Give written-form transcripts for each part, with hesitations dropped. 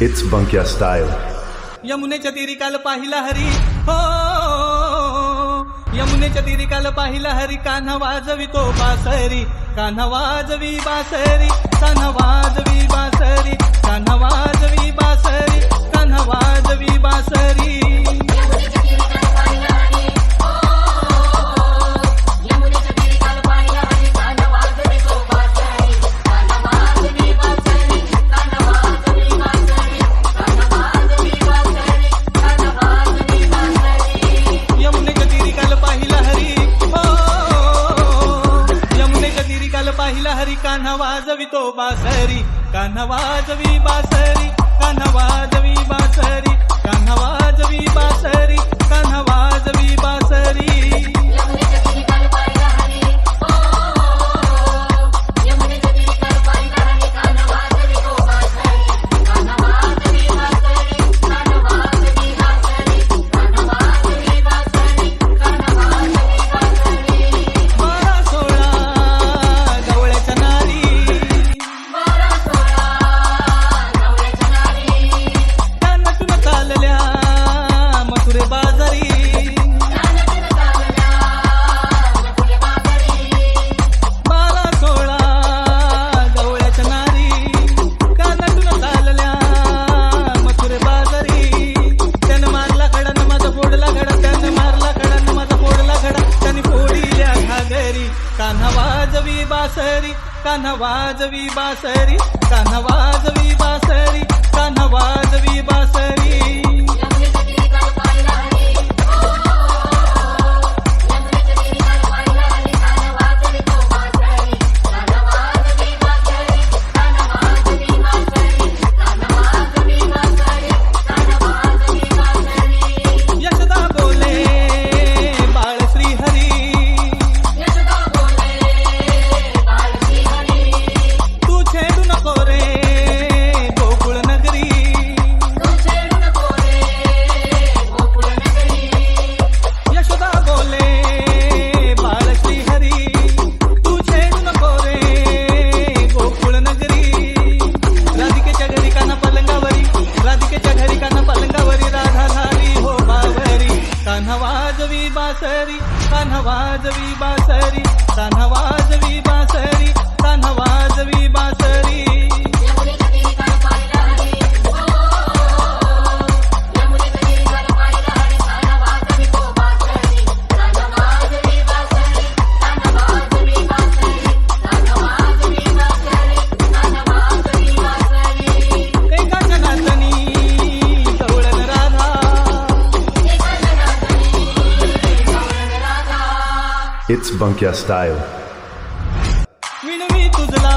It's Bunkya style. यमुनेच्या तीरी काल पाहिला हरी हो, यमुनेच्या तीरी काल पाहिला हरी. कान्हा वाजवितो बासरी, कान्हा वाजवी बासरी, कान्हा वाजवी बासरी, कान्हा वाजवी बासरी, कान्हा वाजवी बासरी. पाहिला हरी कान्हा वाजवितो बासरी, कान्हा वाजवी बासरी, कान्हा वाजवी बासरी, कान्हा वाजवी बासरी, कान्हा वाजवी बासरी. कान्हा वाजवी बासरी, कान्हा वाजवी बासरी, कान्हा वाजवी बासरी, कान्हा वाजवी बासरी. कान्हा वाजवी बासरी, कान्हा वाजवी बासरी, कान्हा वाजवी बासरी, कान्हा वाजवी बासरी. It's Bunkya style. विनवी तुझला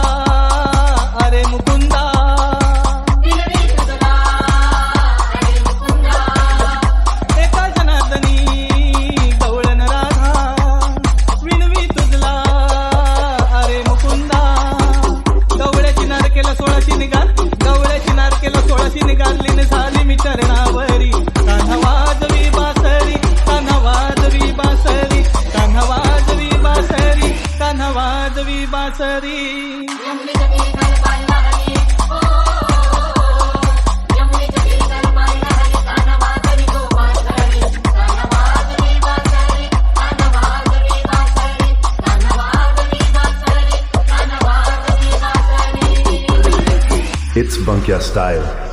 अरे मुकुंदा, विनवी तुझला अरे मुकुंदा. एका जनार्दनी गवळण राधा, विनवी तुझला अरे मुकुंदा. गवळ्याची नारकेला 16ची निघाल, गवळ्याची नारकेला 16ची निघाली न झाली मी चरणावरी. कान्हा वाजवी बासरी, कान्हा वाजवी बासरी, कान्हा वाजवी बासरी, कान्हा वाजवी बासरी. It's Bunkya style.